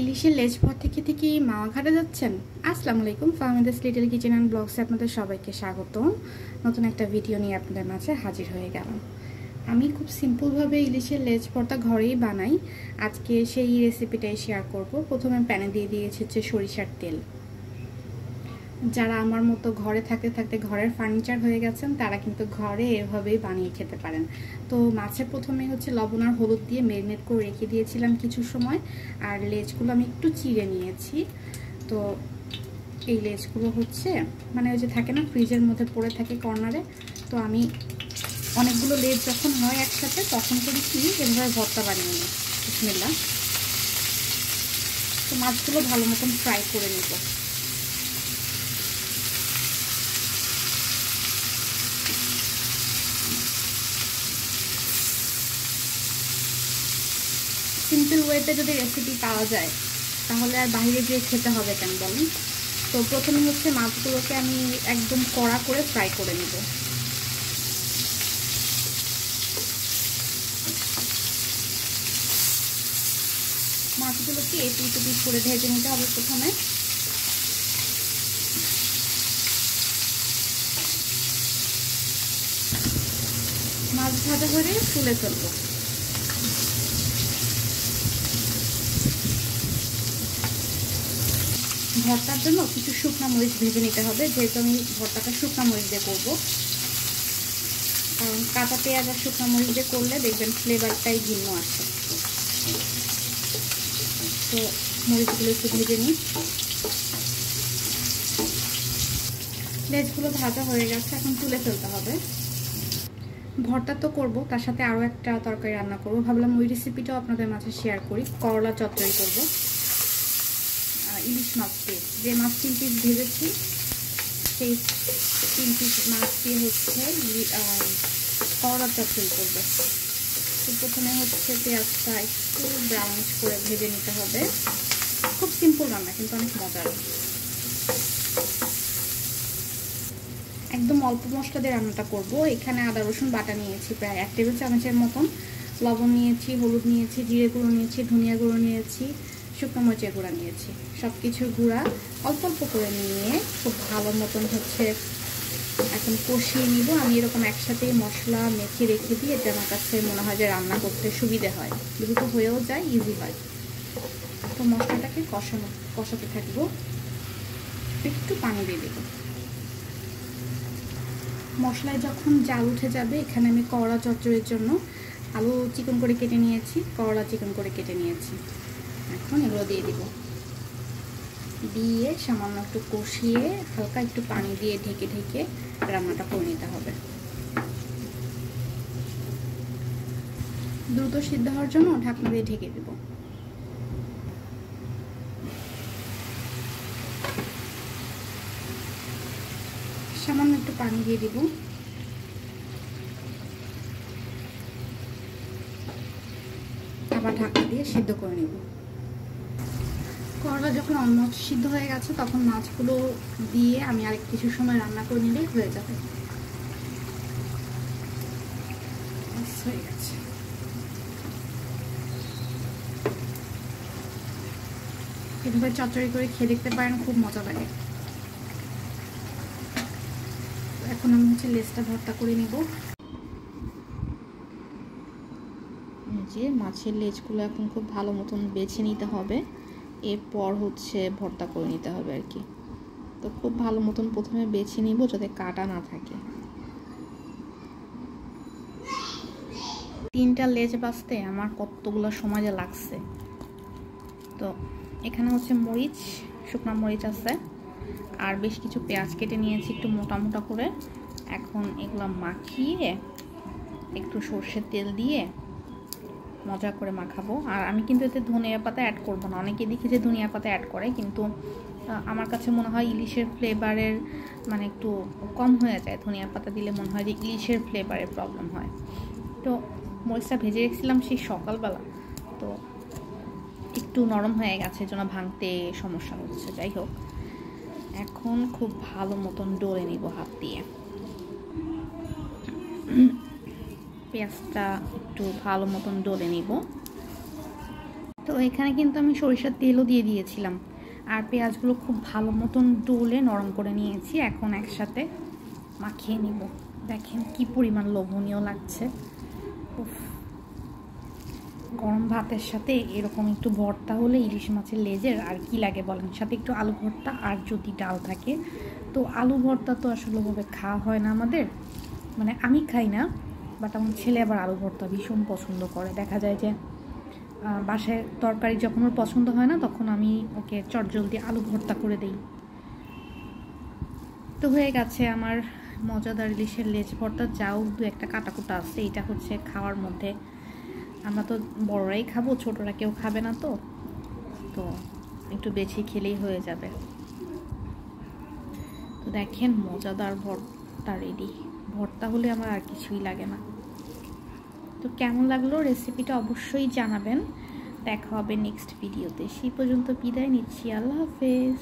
ইলিশের লেজ ভর্তা খেতে কি মাওয়া ঘাটে যাচ্ছেন? আসসালামু আলাইকুম, ফাহমিদাস লিটল কিচেন অ্যান্ড ব্লগসে আপনাদের সবাইকে স্বাগতম। নতুন একটা ভিডিও নিয়ে আপনাদের মাঝে হাজির হয়ে গেলাম। আমি খুব সিম্পলভাবে ইলিশের লেজ ভর্তা ঘরেই বানাই। আজকে সেই রেসিপিটাই শেয়ার করব। প্রথমে প্যানে দিয়ে দিয়েছি হচ্ছে সরিষার তেল। যারা আমার মতো ঘরে থাকতে থাকতে ঘরের ফার্নিচার হয়ে গেছেন তারা কিন্তু ঘরে এভাবেই বানিয়ে খেতে পারেন। তো মাছে প্রথমে হচ্ছে লবণ আর হলুদ দিয়ে ম্যারিনেট করে রেখে দিয়েছিলাম কিছু সময়, আর লেজগুলো আমি একটু চিড়ে নিয়েছি। তো এই লেজগুলো হচ্ছে মানে ওই যে থাকে না ফ্রিজের মধ্যে পড়ে থাকে কর্নারে, তো আমি অনেকগুলো লেজ যখন হয় একসাথে তখন করি কি এভাবে ভর্তা বানিয়ে নিই। বিসমিল্লাহ। তো মাছগুলো ভালো মতন ফ্রাই করে নেব। সিম্পল ওয়েতে যদি রেসিপি পাওয়া যায় তাহলে আর বাইরে গিয়ে খেতে হবে কেন বলুন। তো প্রথমে হচ্ছে মাছগুলোকে আমি একদম কড়া করে ফ্রাই করে নেব। মাছগুলোকে এপিট ওপিট করে ভেজে নিতে হবে প্রথমে। মাছ ভাজা করে তুলে ফেলবো। ভর্তার জন্য কিছু শুকনা মরিচ ভেজে নিতে হবে, যেহেতু আমি ভর্তাটা শুকনা মরিচ দিয়ে করবো। কারণ কাঁচা পেঁয়াজ আর শুকনা মরিচ দিয়ে করলে দেখবেন ফ্লেভারটাই ভিন্ন আসে। তো মরিচগুলো একটু ভেজে নিই। লেজগুলো ভাজা হয়ে গেছে, এখন তুলে ফেলতে হবে। ভর্তা তো করবো, তার সাথে আরও একটা তরকারি রান্না করবো। ভাবলাম ওই রেসিপিটাও আপনাদের মাঝে শেয়ার করি। করলা চচ্চড়ি করবো ইলিশ মাছ দিয়ে। যে মাছ 3 পিস ভেজেছি সেই 3 পিস মাছ দিয়ে হচ্ছে করলা চচ্চড়ি করবো। তো প্রথমে হচ্ছে পেঁয়াজটা একটু ব্রাউনিশ করে ভেজে নিতে হবে। খুব সিম্পল রান্না কিন্তু অনেক মজার। একদম অল্প মশলা দিয়ে রান্নাটা করবো। এখানে আদা রসুন বাটা নিয়েছি প্রায় 1 টেবিল চামচের মতন, লবণ নিয়েছি, হলুদ নিয়েছি, জিরে গুঁড়ো নিয়েছি, ধনিয়া গুঁড়ো নিয়েছি, শুকনো মরিচের গুঁড়া নিয়েছি। সব কিছুর গুঁড়া অল্প অল্প করে নিয়ে খুব ভালো মতন হচ্ছে এখন কষিয়ে নিব। আমি এরকম একসাথে মশলা মেখে রেখে দিই, এটা আমার কাছে মনে হয় যে রান্না করতে সুবিধে হয়, দ্রুত হয়েও যায়, ইজি হয়। তো মশলাটাকে কষাতে থাকবো। একটু পানি দিয়ে দেবো। মশলায় যখন জাল উঠে যাবে এখানে আমি করলা চচ্চড়ির জন্য আলু চিকন করে কেটে নিয়েছি, করলা চিকন করে কেটে নিয়েছি। এখন এগুলো দিয়ে দিব, দিয়ে সামান্য একটু কষিয়ে হালকা একটু পানি দিয়ে ঢেকে ঢেকে রান্নাটা করে নিতে হবে। দ্রুত সিদ্ধ হওয়ার জন্য ঢাকনা দিয়ে ঢেকে দেব। সামান্য একটু পানি দিয়ে দিব। আবার ঢাকনা দিয়ে সিদ্ধ করে নেব। করলা যখন অলমোস্ট সিদ্ধ হয়ে গেছে তখন মাছগুলো দিয়ে আমি আর কিছু সময় রান্না করে নিলেই হয়ে যাবে। হয়ে গেছে। এভাবে চচ্চড়ি করে খেয়ে দেখতে পারেন, খুব মজা লাগে। এখন আমি হচ্ছে লেজটা ভর্তা করে নেব। যে মাছের লেজগুলো এখন খুব ভালো মতন বেছে নিতে হবে, এরপর হচ্ছে ভর্তা করে নিতে হবে আর কি। তো খুব ভালো মতন প্রথমে বেছে নিব যাতে কাটা না থাকে। 3টা লেজ বাছতে আমার কতগুলো সময় যে লাগছে। তো এখানে হচ্ছে মরিচ, শুকনো মরিচ আছে, আর বেশ কিছু পেঁয়াজ কেটে নিয়েছি একটু মোটা মোটা করে। এখন এগুলো মাখিয়ে একটু সর্ষের তেল দিয়ে মজা করে মাখাবো। আর আমি কিন্তু এতে ধনিয়া পাতা অ্যাড করবো না। অনেকে দেখি যে ধনিয়া পাতা অ্যাড করে, কিন্তু আমার কাছে মনে হয় ইলিশের ফ্লেভারের মানে একটু কম হয়ে যায়। ধনিয়া পাতা দিলে মনে হয় যে ইলিশের ফ্লেভারের প্রবলেম হয়। তো মরিচটা ভেজে রেখেছিলাম সেই সকালবেলা, তো একটু নরম হয়ে গেছে, জন্য ভাঙতে সমস্যা হচ্ছে। যাই হোক, এখন খুব ভালো মতন ডলে নিব হাত দিয়ে। পেঁয়াজটা একটু ভালো মতন ডলে নিব। তো এখানে কিন্তু আমি সরিষার তেলও দিয়ে দিয়েছিলাম, আর পেঁয়াজগুলো খুব ভালো মতন ডলে নরম করে নিয়েছি। এখন একসাথে মাখিয়ে নিব। দেখেন কি পরিমাণ লোভনীয় লাগছে। উফ, গরম ভাতের সাথে এরকম একটু ভর্তা হলে ইলিশ মাছের লেজের আর কি লাগে বলেন, সাথে একটু আলু ভর্তা আর যদি ডাল থাকে। তো আলু ভর্তা তো আসলে ওভাবে খাওয়া হয় না আমাদের, মানে আমি খাই না, বাট আমার ছেলে আবার আলু ভর্তা ভীষণ পছন্দ করে। দেখা যায় যে বাসায় তরকারি যখন ওর পছন্দ হয় না তখন আমি ওকে চটজলদি আলু ভর্তা করে দিই। তো হয়ে গেছে আমার মজাদার ইলিশের লেজ ভর্তা। যাও দু একটা কাটাকুটা আছে, এটা হচ্ছে খাওয়ার মধ্যে, আমরা তো বড়রাই খাবো, ছোটরা কেউ খাবে না, তো তো একটু বেশি খেলেই হয়ে যাবে। তো দেখেন মজাদার ভর্তা রেডি। ভর্তা হলে আমার আর কিছুই লাগে না। তো কেমন লাগলো রেসিপিটা অবশ্যই জানাবেন। দেখা হবে নেক্সট ভিডিওতে। সেই পর্যন্ত বিদায় নিচ্ছি। আল্লাহ হাফেজ।